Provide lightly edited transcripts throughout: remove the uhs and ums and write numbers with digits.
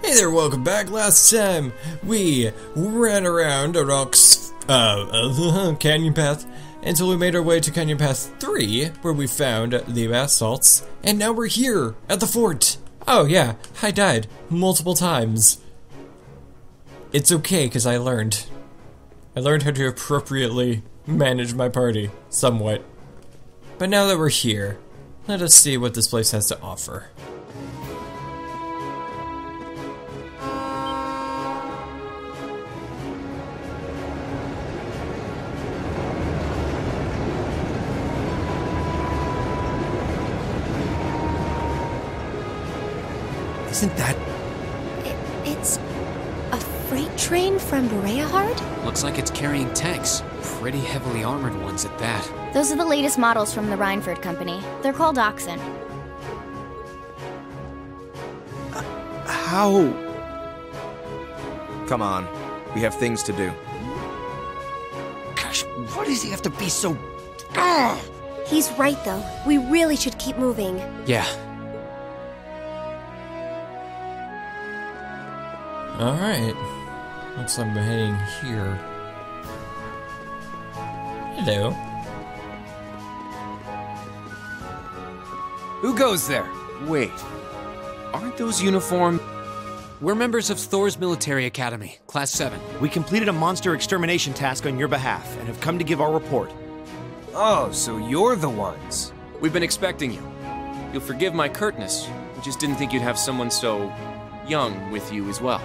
Hey there, welcome back. Last time we ran around a rocks canyon path until we made our way to Canyon Path 3, where we found the bath salts, and now we're here at the fort. Oh yeah, I died multiple times. It's okay, because I learned how to appropriately manage my party, somewhat. But now that we're here, let us see what this place has to offer. Isn't that... It's a freight train from Albarea? Looks like it's carrying tanks. Pretty heavily armored ones at that. Those are the latest models from the Reinford Company. They're called Oxen. How? Come on. We have things to do. Gosh, why does he have to be so... He's right, though. We really should keep moving. Yeah. Alright. Looks like I'm heading here. Hello. Who goes there? Wait. Aren't those uniform? We're members of Thor's military academy, Class 7. We completed a monster extermination task on your behalf and have come to give our report. Oh, so you're the ones. We've been expecting you. You'll forgive my curtness. We just didn't think you'd have someone so young with you as well.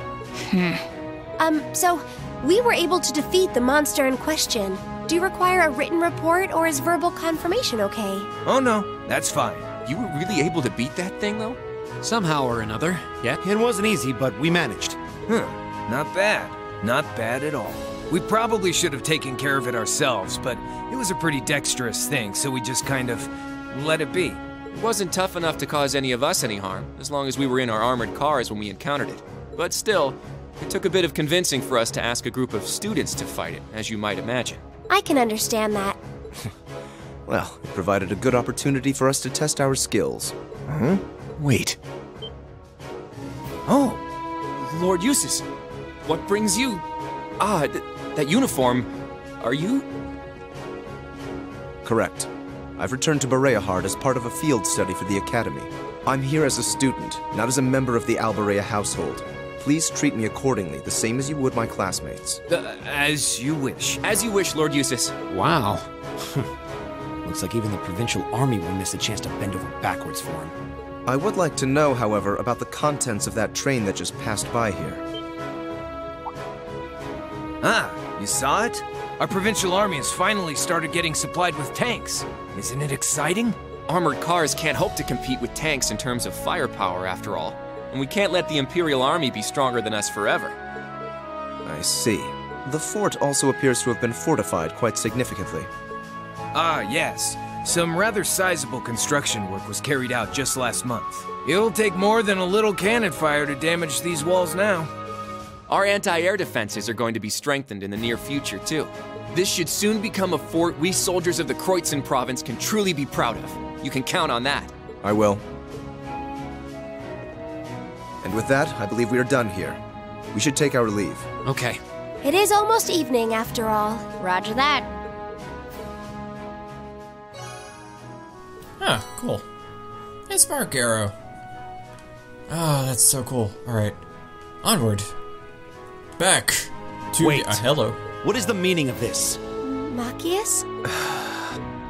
So, we were able to defeat the monster in question. Do you require a written report, or is verbal confirmation okay? Oh no, that's fine. You were really able to beat that thing, though? Somehow or another, yeah? It wasn't easy, but we managed. Not bad. Not bad at all. We probably should have taken care of it ourselves, but it was a pretty dexterous thing, so we just kind of let it be. It wasn't tough enough to cause any of us any harm, as long as we were in our armored cars when we encountered it. But still, it took a bit of convincing for us to ask a group of students to fight it, as you might imagine. I can understand that. Well, it provided a good opportunity for us to test our skills. Wait. Oh, Lord Jusis, what brings you... that uniform, are you... Correct. I've returned to Albarea as part of a field study for the Academy. I'm here as a student, not as a member of the Albarea household. Please treat me accordingly, the same as you would my classmates. As you wish. As you wish, Lord Jusis. Wow. Looks like even the provincial army will miss a chance to bend over backwards for him. I would like to know, however, about the contents of that train that just passed by here. Ah, you saw it? Our provincial army has finally started getting supplied with tanks. Isn't it exciting? Armored cars can't hope to compete with tanks in terms of firepower, after all. And we can't let the Imperial Army be stronger than us forever. I see. The fort also appears to have been fortified quite significantly. Ah, yes. Some rather sizable construction work was carried out just last month. It'll take more than a little cannon fire to damage these walls now. Our anti-air defenses are going to be strengthened in the near future, too. This should soon become a fort we soldiers of the Kreutzen province can truly be proud of. You can count on that. I will. And with that, I believe we are done here. We should take our leave. Okay. It is almost evening, after all. Roger that. Ah, cool. Hey, Spark Arrow. Oh, that's so cool. Alright. Onward. Back to... Wait. Hello. What is the meaning of this? Machias?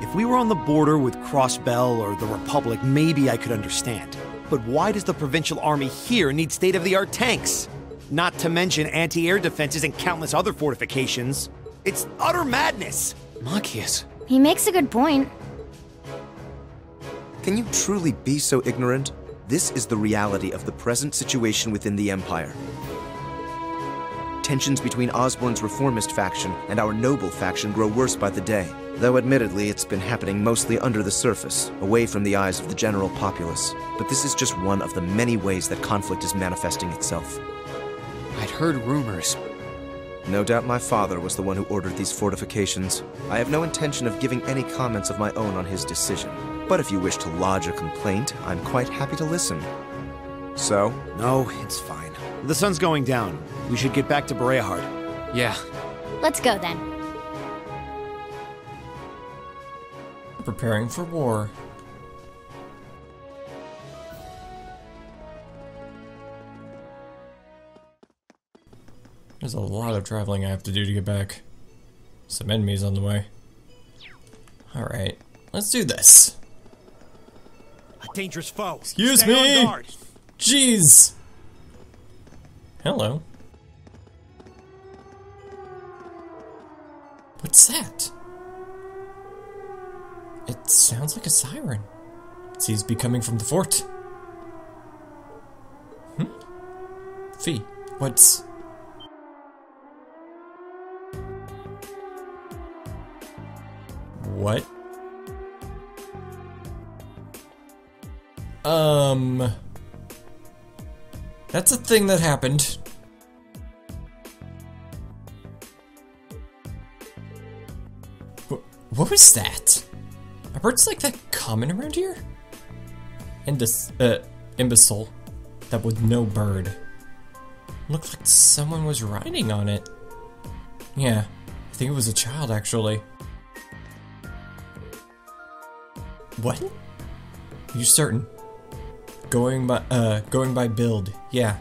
If we were on the border with Crossbell or the Republic, maybe I could understand. But why does the provincial army here need state-of-the-art tanks? Not to mention anti-air defenses and countless other fortifications. It's utter madness! Machias. He makes a good point. Can you truly be so ignorant? This is the reality of the present situation within the Empire. Tensions between Osborne's reformist faction and our noble faction grow worse by the day. Though admittedly, it's been happening mostly under the surface, away from the eyes of the general populace. But this is just one of the many ways that conflict is manifesting itself. I'd heard rumors. No doubt my father was the one who ordered these fortifications. I have no intention of giving any comments of my own on his decision. But if you wish to lodge a complaint, I'm quite happy to listen. So? No, it's fine. The sun's going down. We should get back to Bereahard. Yeah. Let's go then. Preparing for war. There's a lot of traveling I have to do to get back. Some enemies on the way. Alright, let's do this. A dangerous foe. Excuse Stay me! on guard. Jeez! Hello. What's that? It sounds like a siren. It seems to be coming from the fort. Fee, what's... What? That's a thing that happened. What was that? Are birds like that common around here? And this, imbecile. That was no bird. Looked like someone was riding on it. Yeah, I think it was a child, actually. What? You certain? Going by build, yeah.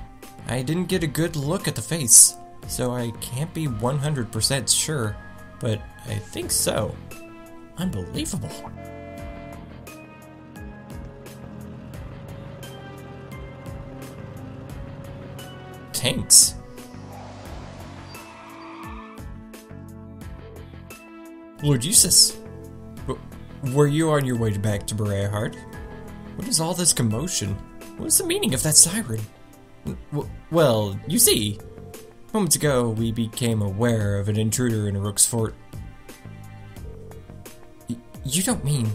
I didn't get a good look at the face, so I can't be 100% sure, but I think so. Unbelievable. Tanks. Lord Jusis, were you on your way back to Bereahard? What is all this commotion? What is the meaning of that siren? Well, you see, moments ago we became aware of an intruder in Rook's fort. You don't mean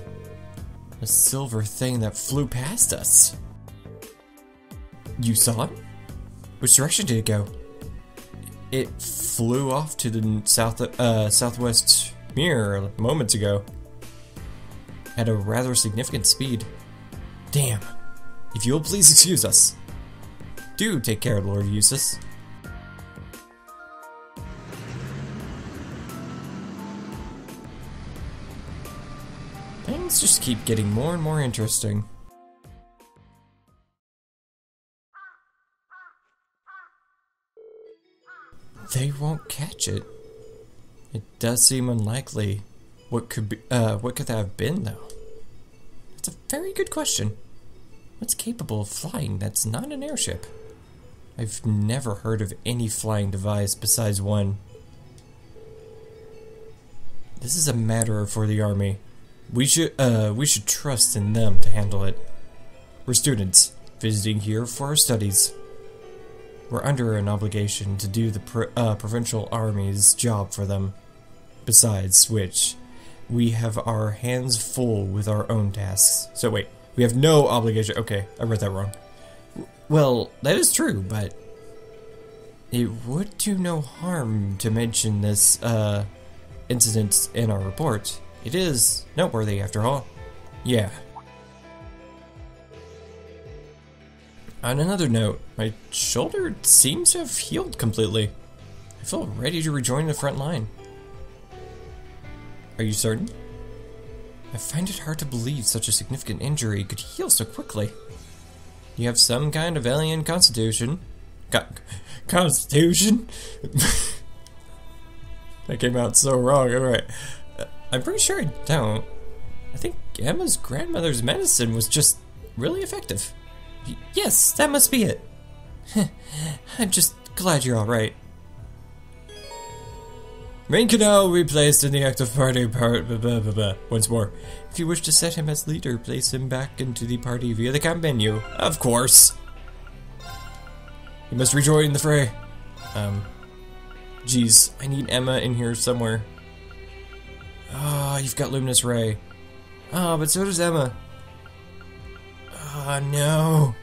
a silver thing that flew past us? You saw it? Which direction did it go? It flew off to the southwest mirror moments ago at a rather significant speed. Damn. If you'll please excuse us. Do take care, Lord Jusis. Things just keep getting more and more interesting. They won't catch it. It does seem unlikely. What could that have been, though? That's a very good question. What's capable of flying that's not an airship? I've never heard of any flying device besides one. This is a matter for the army. We should trust in them to handle it. We're students, visiting here for our studies. We're under an obligation to do the provincial army's job for them. Besides which, we have our hands full with our own tasks. So wait, we have no obligation. Okay, I read that wrong. Well, that is true, but it would do no harm to mention this incident in our report. It is noteworthy, after all. Yeah. On another note, my shoulder seems to have healed completely. I feel ready to rejoin the front line. Are you certain? I find it hard to believe such a significant injury could heal so quickly. You have some kind of alien constitution. Constitution? That came out so wrong, alright. I'm pretty sure I don't. I think Emma's grandmother's medicine was just really effective. Yes, that must be it. I'm just glad you're alright. Main canal replaced in the active party once more. If you wish to set him as leader, place him back into the party via the camp menu. Of course. You must rejoin the fray. Geez, I need Emma in here somewhere. Oh, you've got Luminous Ray. Oh, but so does Emma. Oh, no.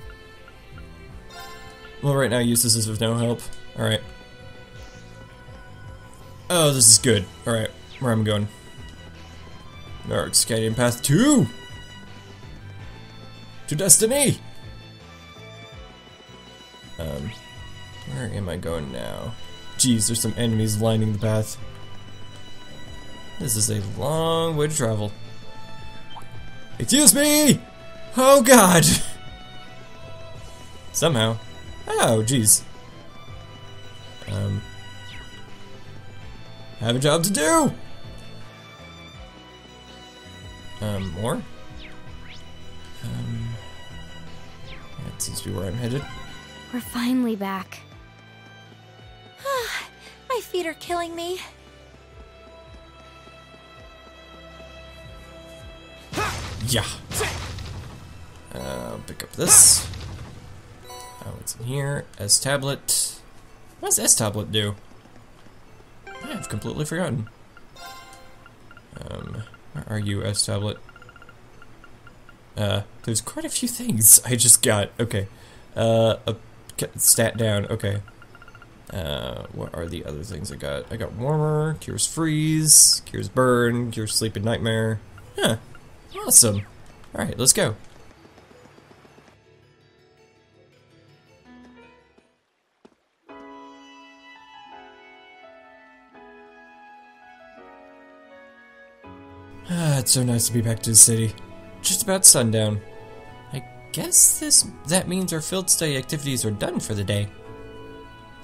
Well, right now, Jusis is with no help. Alright. Oh, this is good. Alright, where am I going? Dark Canyon Path 2! To destiny! Where am I going now? Jeez, there's some enemies lining the path. This is a long way to travel. Excuse me! Oh god! Somehow. Oh, jeez. I have a job to do! More? That seems to be where I'm headed. We're finally back. My feet are killing me. Yeah. Pick up this. Oh, what's in here? S-tablet. What does S-tablet do? I've completely forgotten. Where are you, S-tablet? There's quite a few things I just got. Okay. Stat down. Okay. What are the other things I got? I got warmer, cures freeze, cures burn, cures sleep and nightmare. Huh. Awesome. Alright, let's go. It's so nice to be back to the city. Just about sundown. I guess that means our field study activities are done for the day.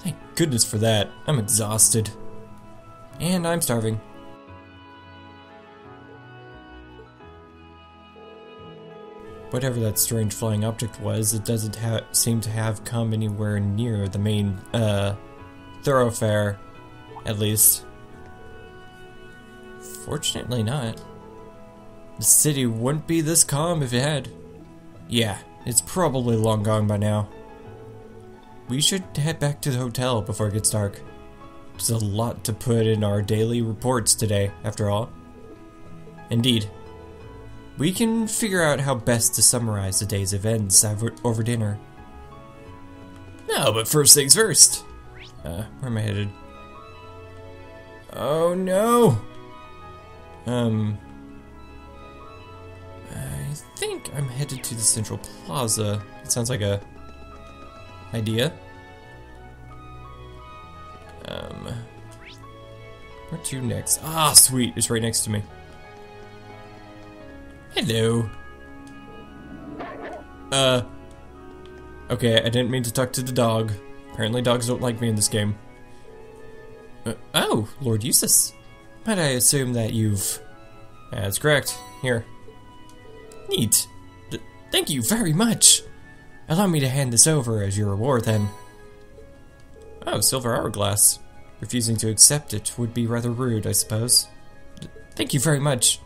Thank goodness for that. I'm exhausted. And I'm starving. Whatever that strange flying object was, it doesn't seem to have come anywhere near the main thoroughfare, at least. Fortunately not. The city wouldn't be this calm if it had. Yeah, it's probably long gone by now. We should head back to the hotel before it gets dark. There's a lot to put in our daily reports today, after all. Indeed. We can figure out how best to summarize the day's events over dinner. No, but first things first. Where am I headed? Oh no! I think I'm headed to the Central Plaza. It sounds like a idea. Where to next? Ah, sweet, it's right next to me. Hello. Okay, I didn't mean to talk to the dog. Apparently dogs don't like me in this game. Oh, Lord Jusis. Might I assume that you've... That's correct. Here. Neat. Thank you very much. Allow me to hand this over as your reward, then. Oh, silver hourglass. Refusing to accept it would be rather rude, I suppose. Thank you very much.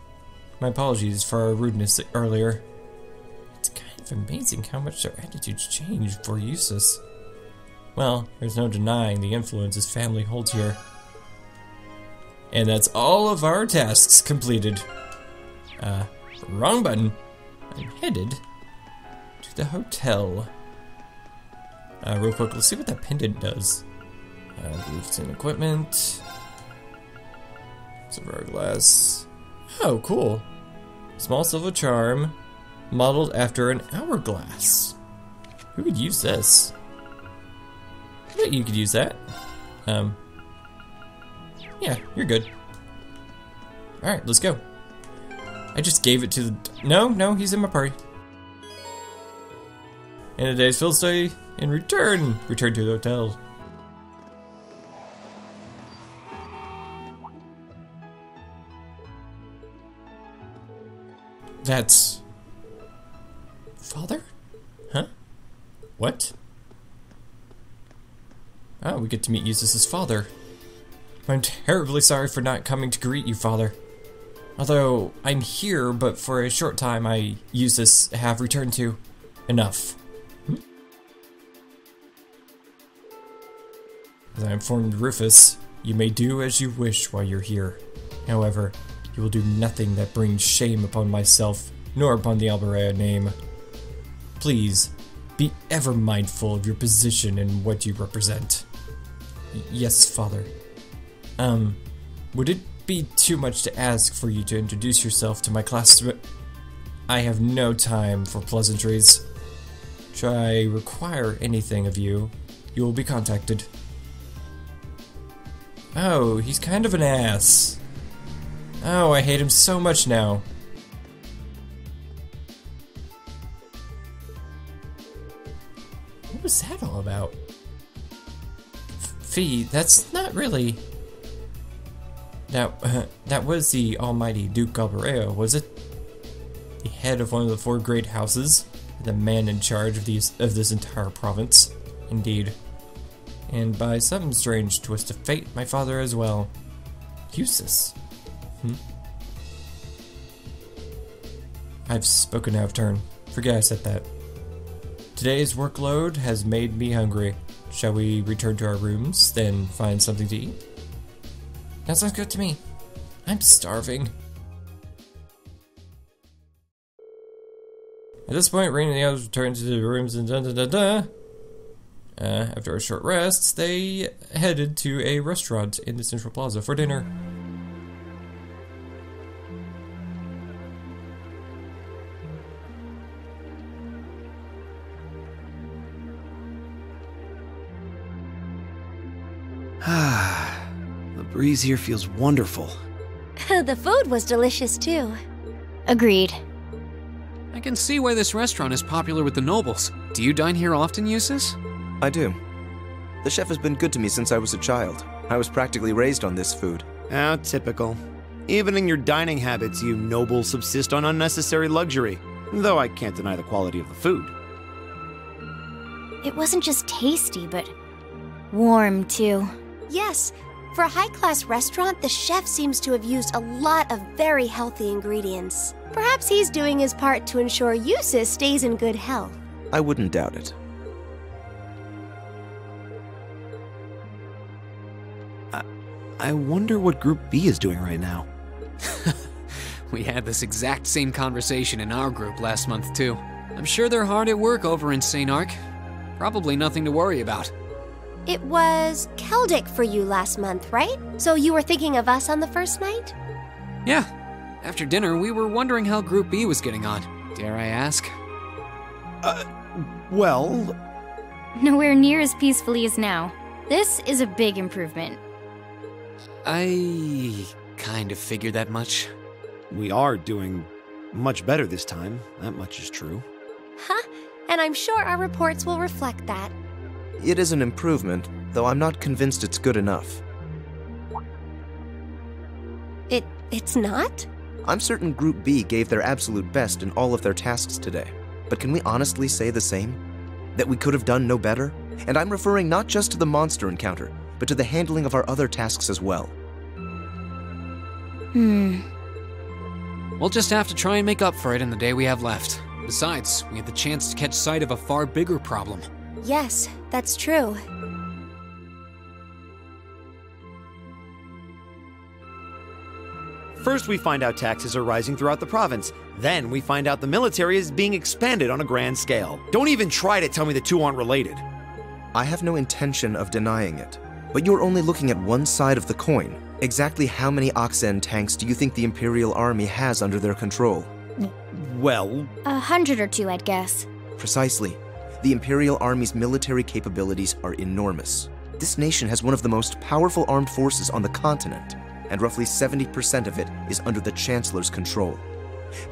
My apologies for our rudeness earlier. It's kind of amazing how much their attitudes changed for Jusis. Well, there's no denying the influence his family holds here. And that's all of our tasks completed. Wrong button. I'm headed to the hotel. Real quick, let's see what that pendant does. Roofs and equipment. Silver glass. Oh, cool. Small silver charm, modeled after an hourglass. Who could use this? I bet you could use that. Yeah, you're good. Alright, let's go. I just gave it to the... No, he's in my party. And a day's field study, in return to the hotel. That's... Father? Huh? What? Oh, we get to meet Jusis' father. I'm terribly sorry for not coming to greet you, Father. Although, I'm here, but for a short time I, Jusis, have returned to. Enough. As I informed Rufus, you may do as you wish while you're here. However, you will do nothing that brings shame upon myself, nor upon the Albarea name. Please, be ever mindful of your position and what you represent. Yes, Father. Would it be too much to ask for you to introduce yourself to my classmate? I have no time for pleasantries. Should I require anything of you, You will be contacted. Oh, he's kind of an ass. Oh, I hate him so much now. What was that all about? Fee, that's not really... That was the almighty Duke Albarea, was it? The head of one of the 4 great houses? The man in charge of this entire province? Indeed. And by some strange twist of fate, my father as well. Jusis. I've spoken out of turn. Forget I said that. Today's workload has made me hungry. Shall we return to our rooms, then find something to eat? That sounds good to me. I'm starving. At this point, Rain and the others return to the rooms and after a short rest, they headed to a restaurant in the Central Plaza for dinner. The breeze here feels wonderful. The food was delicious too. Agreed. I can see why this restaurant is popular with the nobles. Do you dine here often, Jusis? I do. The chef has been good to me since I was a child. I was practically raised on this food. How typical. Even in your dining habits, you nobles subsist on unnecessary luxury. Though I can't deny the quality of the food. It wasn't just tasty, but warm too. Yes, for a high-class restaurant, the chef seems to have used a lot of very healthy ingredients. Perhaps he's doing his part to ensure Jusis stays in good health. I wouldn't doubt it. I wonder what Group B is doing right now. We had this exact same conversation in our group last month, too. I'm sure they're hard at work over in St. Ark. Probably nothing to worry about. It was Celtic for you last month, right? So you were thinking of us on the first night? Yeah. After dinner, we were wondering how Group B was getting on. Dare I ask? Well... Nowhere near as peacefully as now. This is a big improvement. I kind of figured that much. We are doing much better this time. That much is true. Huh? And I'm sure our reports will reflect that. It is an improvement, though I'm not convinced it's good enough. It's not? I'm certain Group B gave their absolute best in all of their tasks today. But can we honestly say the same? That we could have done no better? And I'm referring not just to the monster encounter, but to the handling of our other tasks as well. We'll just have to try and make up for it in the day we have left. Besides, we had the chance to catch sight of a far bigger problem. Yes, that's true. First we find out taxes are rising throughout the province. Then we find out the military is being expanded on a grand scale. Don't even try to tell me the two aren't related. I have no intention of denying it. But you're only looking at one side of the coin. Exactly how many Xseed tanks do you think the Imperial Army has under their control? Well... 100 or 2, I'd guess. Precisely. The Imperial Army's military capabilities are enormous. This nation has one of the most powerful armed forces on the continent, and roughly 70% of it is under the Chancellor's control.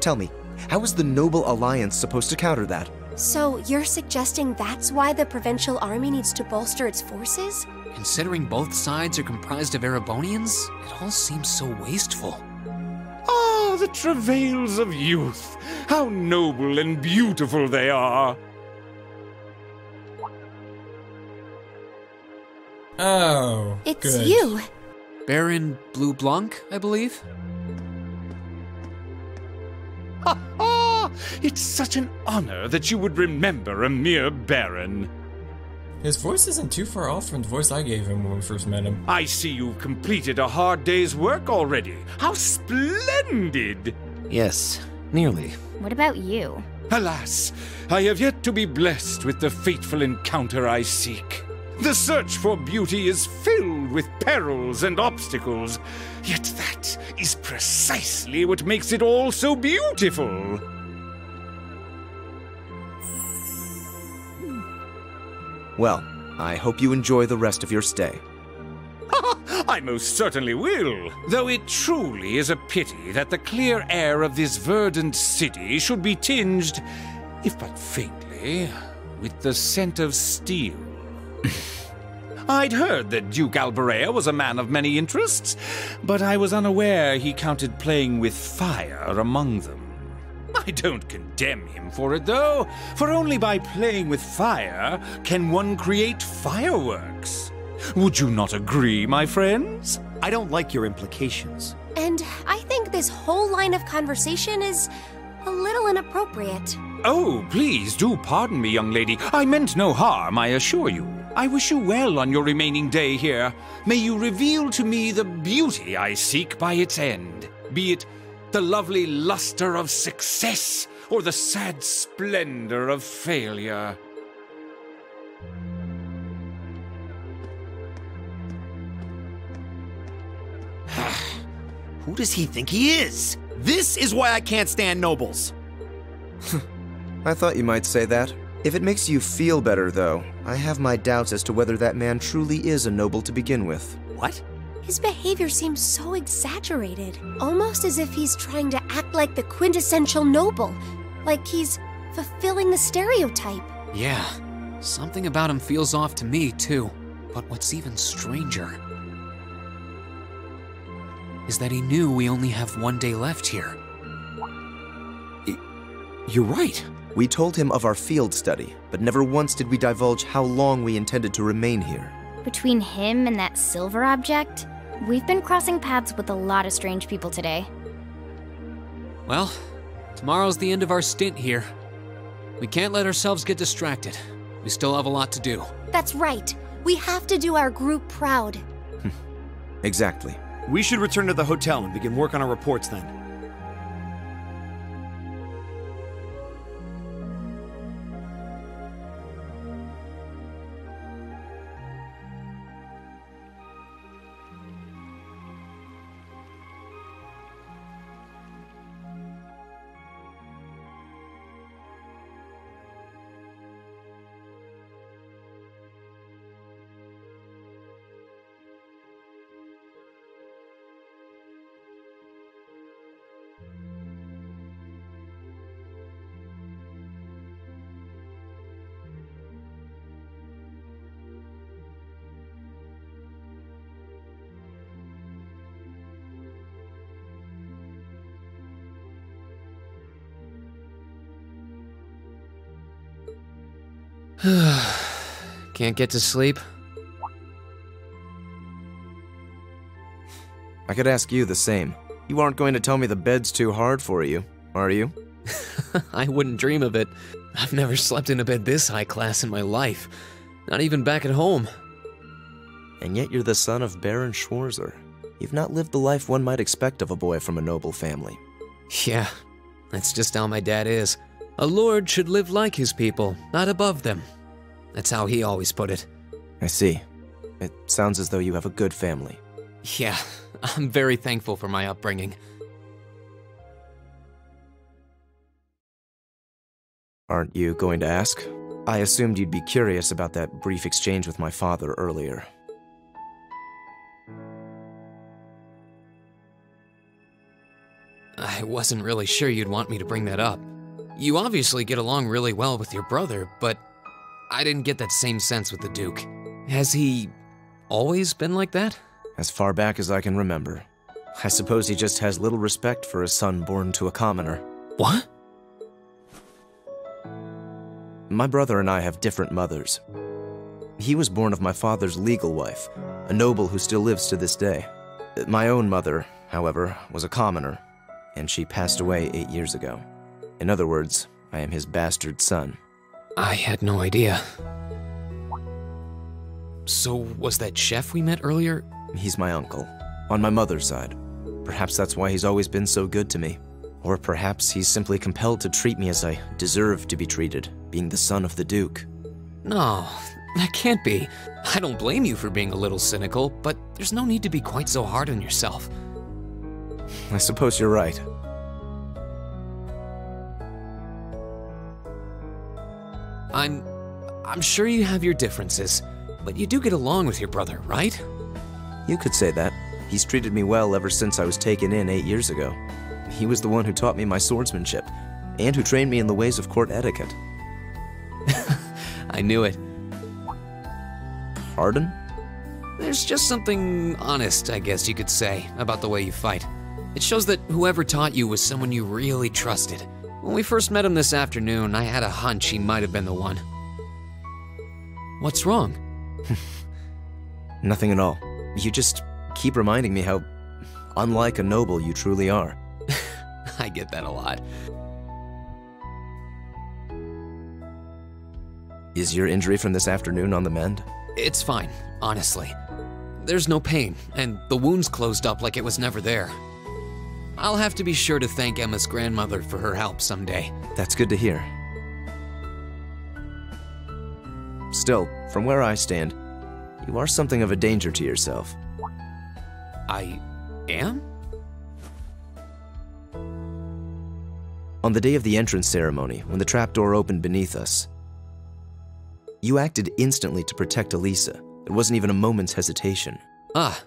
Tell me, how is the Noble Alliance supposed to counter that? So you're suggesting that's why the Provincial Army needs to bolster its forces? Considering both sides are comprised of Erebonians, it all seems so wasteful. Ah, the travails of youth! How noble and beautiful they are! Oh, It's good. you. Baron Blue Blanc, I believe? Ha ha! It's such an honor that you would remember a mere baron. His voice isn't too far off from the voice I gave him when we first met him. I see you've completed a hard day's work already. How splendid! Yes, nearly. What about you? Alas, I have yet to be blessed with the fateful encounter I seek. The search for beauty is filled with perils and obstacles, yet that is precisely what makes it all so beautiful. Well, I hope you enjoy the rest of your stay. I most certainly will, though it truly is a pity that the clear air of this verdant city should be tinged, if but faintly, with the scent of steel. I'd heard that Duke Albarea was a man of many interests, but I was unaware he counted playing with fire among them. I don't condemn him for it, though, for only by playing with fire can one create fireworks. Would you not agree, my friends? I don't like your implications. And I think this whole line of conversation is a little inappropriate. Oh, please do pardon me, young lady. I meant no harm, I assure you. I wish you well on your remaining day here. May you reveal to me the beauty I seek by its end, be it the lovely luster of success or the sad splendor of failure. Who does he think he is? This is why I can't stand nobles. I thought you might say that. If it makes you feel better, though, I have my doubts as to whether that man truly is a noble to begin with. What? His behavior seems so exaggerated, almost as if he's trying to act like the quintessential noble, like he's fulfilling the stereotype. Yeah, something about him feels off to me, too. But what's even stranger is that he knew we only have one day left here. You're right. We told him of our field study, but never once did we divulge how long we intended to remain here. Between him and that silver object, we've been crossing paths with a lot of strange people today. Well, tomorrow's the end of our stint here. We can't let ourselves get distracted. We still have a lot to do. That's right. We have to do our group proud. Exactly. We should return to the hotel and begin work on our reports then. Can't get to sleep? I could ask you the same. You aren't going to tell me the bed's too hard for you, are you? I wouldn't dream of it. I've never slept in a bed this high class in my life. Not even back at home. And yet you're the son of Baron Schwarzer. You've not lived the life one might expect of a boy from a noble family. Yeah, that's just how my dad is. A lord should live like his people, not above them. That's how he always put it. I see. It sounds as though you have a good family. Yeah, I'm very thankful for my upbringing. Aren't you going to ask? I assumed you'd be curious about that brief exchange with my father earlier. I wasn't really sure you'd want me to bring that up. You obviously get along really well with your brother, but I didn't get that same sense with the Duke. Has he always been like that? As far back as I can remember. I suppose he just has little respect for a son born to a commoner. What? My brother and I have different mothers. He was born of my father's legal wife, a noble who still lives to this day. My own mother, however, was a commoner, and she passed away 8 years ago. In other words, I am his bastard son. I had no idea. So, was that chef we met earlier? He's my uncle, on my mother's side. Perhaps that's why he's always been so good to me. Or perhaps he's simply compelled to treat me as I deserve to be treated, being the son of the Duke. No, that can't be. I don't blame you for being a little cynical, but there's no need to be quite so hard on yourself. I suppose you're right. I'm sure you have your differences. But you do get along with your brother, right? You could say that. He's treated me well ever since I was taken in 8 years ago. He was the one who taught me my swordsmanship, and who trained me in the ways of court etiquette. I knew it. Pardon? There's just something honest, I guess you could say, about the way you fight. It shows that whoever taught you was someone you really trusted. When we first met him this afternoon, I had a hunch he might have been the one. What's wrong? Nothing at all. You just keep reminding me how unlike a noble you truly are. I get that a lot. Is your injury from this afternoon on the mend? It's fine, honestly. There's no pain, and the wound's closed up like it was never there. I'll have to be sure to thank Emma's grandmother for her help someday. That's good to hear. Still, from where I stand, you are something of a danger to yourself. I am? On the day of the entrance ceremony, when the trapdoor opened beneath us, you acted instantly to protect Elisa. There wasn't even a moment's hesitation. Ah.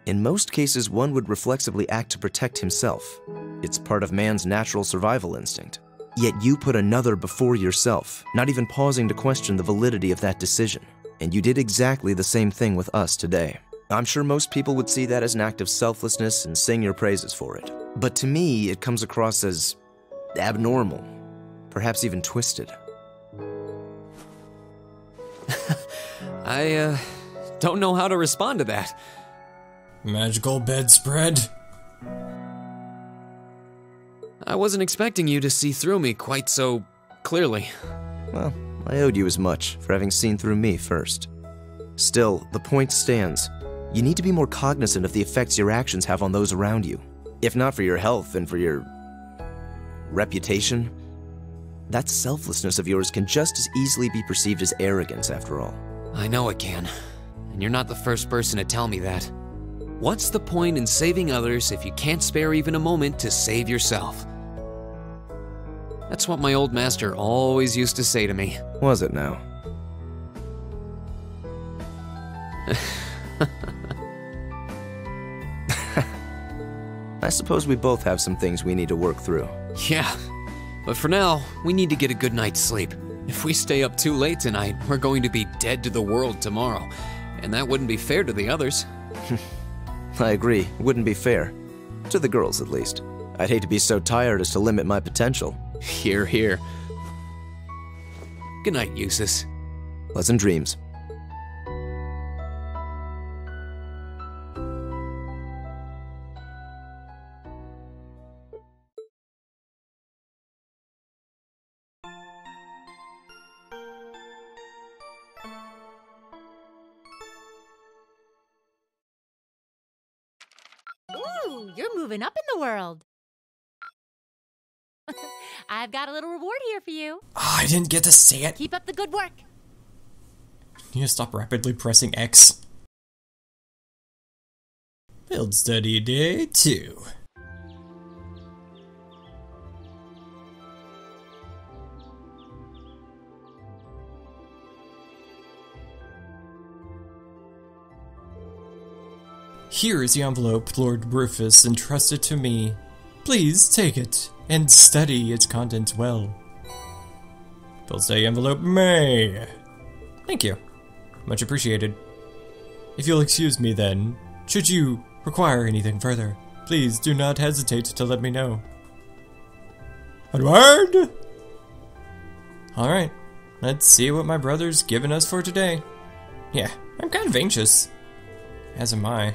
In most cases, one would reflexively act to protect himself. It's part of man's natural survival instinct. Yet you put another before yourself, not even pausing to question the validity of that decision. And you did exactly the same thing with us today. I'm sure most people would see that as an act of selflessness and sing your praises for it. But to me, it comes across as abnormal, perhaps even twisted. I don't know how to respond to that. Magical bedspread. I wasn't expecting you to see through me quite so clearly. Well, I owed you as much for having seen through me first. Still, the point stands. You need to be more cognizant of the effects your actions have on those around you. If not for your health and for your reputation, that selflessness of yours can just as easily be perceived as arrogance after all. I know it can, and you're not the first person to tell me that. What's the point in saving others if you can't spare even a moment to save yourself? That's what my old master always used to say to me. Was it now? I suppose we both have some things we need to work through. Yeah, but for now, we need to get a good night's sleep. If we stay up too late tonight, we're going to be dead to the world tomorrow, and that wouldn't be fair to the others. I agree, it wouldn't be fair. To the girls, at least. I'd hate to be so tired as to limit my potential. Hear, hear. Good night, Jusis. Pleasant dreams. Ooh, you're moving up in the world. I've got a little reward here for you. Oh, I didn't get to say it. Keep up the good work. Can you stop rapidly pressing X? Field study day 2. Here is the envelope Lord Rufus entrusted to me. Please take it and study its contents well. Field study envelope May. Thank you. Much appreciated. If you'll excuse me then, should you require anything further, please do not hesitate to let me know. Onward! Alright, let's see what my brother's given us for today. Yeah, I'm kind of anxious. As am I.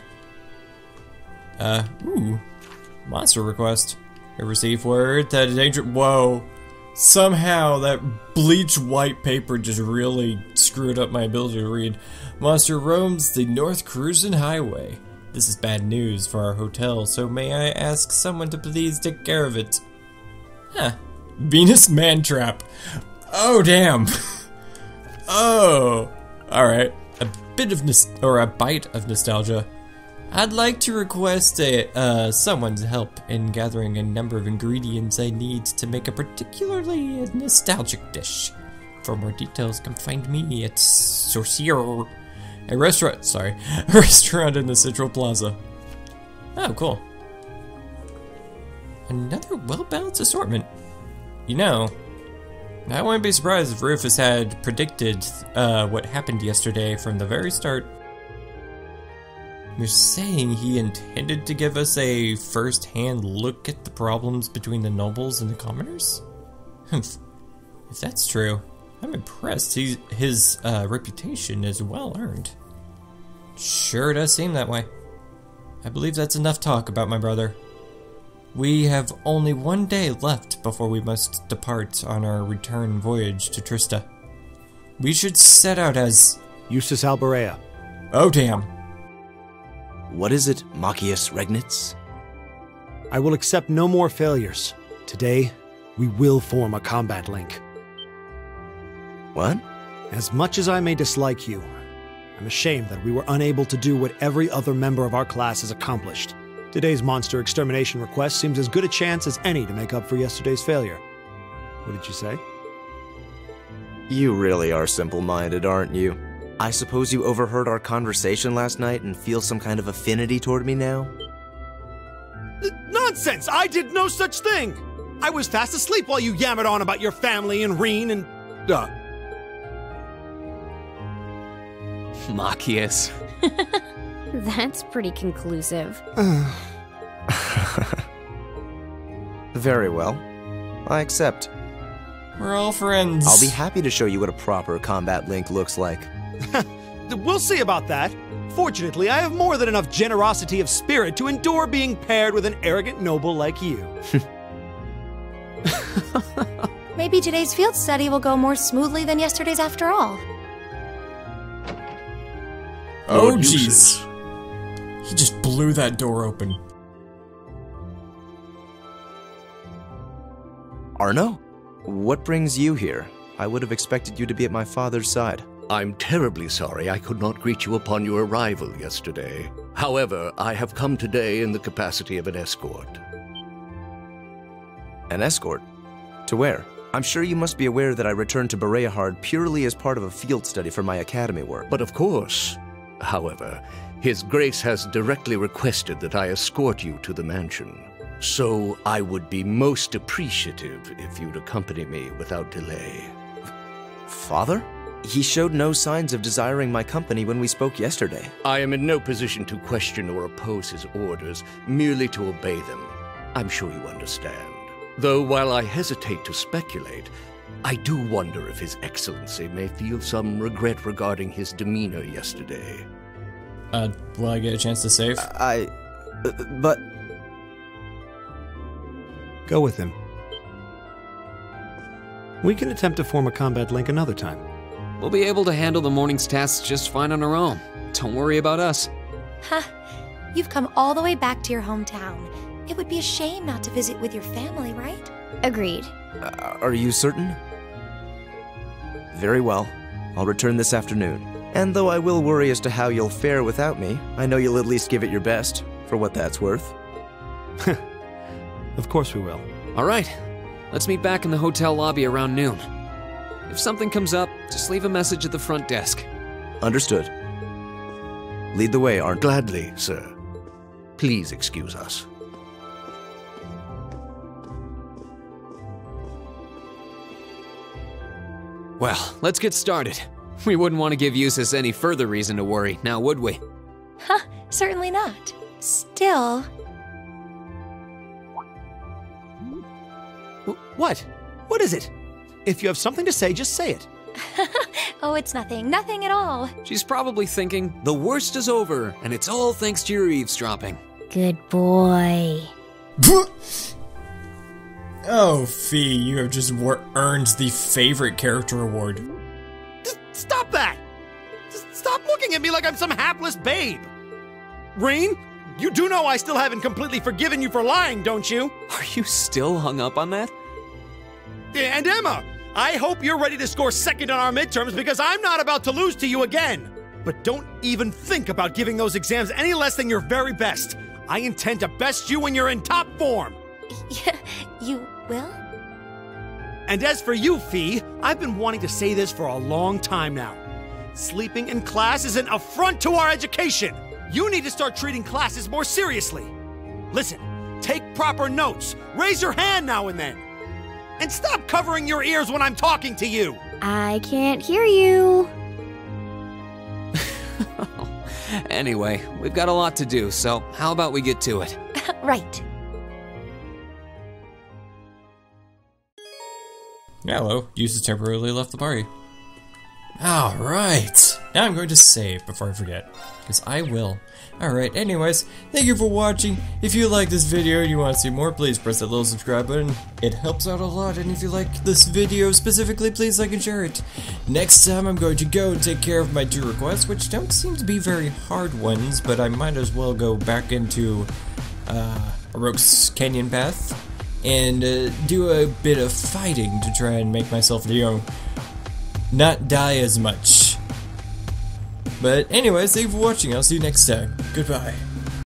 Ooh. Monster request. I received word that danger. Whoa. Somehow that bleach white paper just really screwed up my ability to read. Monster roams the North Cruisin' Highway. This is bad news for our hotel, so may I ask someone to please take care of it? Huh. Venus Mantrap. Oh, damn. Oh. Alright. A bite of nostalgia. I'd like to request someone's help in gathering a number of ingredients I need to make a particularly nostalgic dish. For more details, come find me at Sorcier, a restaurant in the Central Plaza. Oh, cool. Another well-balanced assortment. You know, I wouldn't be surprised if Rufus had predicted what happened yesterday from the very start. You're saying he intended to give us a first-hand look at the problems between the nobles and the commoners? If that's true, I'm impressed. His reputation is well earned. Sure does seem that way. I believe that's enough talk about my brother. We have only one day left before we must depart on our return voyage to Trista. We should set out as... Jusis Albarea. Oh, damn. What is it, Machius Regnitz? I will accept no more failures. Today, we will form a combat link. What? As much as I may dislike you, I'm ashamed that we were unable to do what every other member of our class has accomplished. Today's monster extermination request seems as good a chance as any to make up for yesterday's failure. What did you say? You really are simple-minded, aren't you? I suppose you overheard our conversation last night and feel some kind of affinity toward me now? Nonsense! I did no such thing! I was fast asleep while you yammered on about your family and Reen and... Machius. That's pretty conclusive. Very well. I accept. We're all friends. I'll be happy to show you what a proper combat link looks like. We'll see about that. Fortunately, I have more than enough generosity of spirit to endure being paired with an arrogant noble like you. Maybe today's field study will go more smoothly than yesterday's after all. Oh, jeez. He just blew that door open. Arno? What brings you here? I would have expected you to be at my father's side. I'm terribly sorry I could not greet you upon your arrival yesterday. However, I have come today in the capacity of an escort. An escort? To where? I'm sure you must be aware that I returned to Bereahard purely as part of a field study for my academy work. But of course. However, His Grace has directly requested that I escort you to the mansion. So I would be most appreciative if you'd accompany me without delay. Father? He showed no signs of desiring my company when we spoke yesterday. I am in no position to question or oppose his orders, merely to obey them. I'm sure you understand. Though while I hesitate to speculate, I do wonder if His Excellency may feel some regret regarding his demeanor yesterday. Will I get a chance to save? But... Go with him. We can attempt to form a combat link another time. We'll be able to handle the morning's tasks just fine on our own. Don't worry about us. Huh. You've come all the way back to your hometown. It would be a shame not to visit with your family, right? Agreed. Are you certain? Very well. I'll return this afternoon. And though I will worry as to how you'll fare without me, I know you'll at least give it your best, for what that's worth. Of course we will. All right. Let's meet back in the hotel lobby around noon. If something comes up, just leave a message at the front desk. Understood. Lead the way, Arno. Gladly, sir. Please excuse us. Well, let's get started. We wouldn't want to give Jusis any further reason to worry, now would we? Huh, certainly not. Still... What? What is it? If you have something to say, just say it. Oh, it's nothing. Nothing at all. She's probably thinking, the worst is over, and it's all thanks to your eavesdropping. Good boy. Oh, Fee, you have just earned the favorite character award. Just stop that! Just stop looking at me like I'm some hapless babe! Reen, you do know I still haven't completely forgiven you for lying, don't you? Are you still hung up on that? And Emma, I hope you're ready to score second on our midterms because I'm not about to lose to you again. But don't even think about giving those exams any less than your very best. I intend to best you when you're in top form. Yeah, you will? And as for you, Fee, I've been wanting to say this for a long time now. Sleeping in class is an affront to our education. You need to start treating classes more seriously. Listen, take proper notes, raise your hand now and then, and stop covering your ears when I'm talking to you. I can't hear you. Anyway, we've got a lot to do, so how about we get to it? Right. Hello, Jusis temporarily left the party. Alright, now I'm going to save before I forget, because I will. Alright, anyways, thank you for watching. If you like this video and you want to see more, please press that little subscribe button. It helps out a lot, and if you like this video specifically, please like and share it. Next time I'm going to go and take care of my 2 requests, which don't seem to be very hard ones, but I might as well go back into Rogue's Canyon Path and do a bit of fighting to try and make myself, not die as much. But anyways, thank you for watching. I'll see you next time. Goodbye.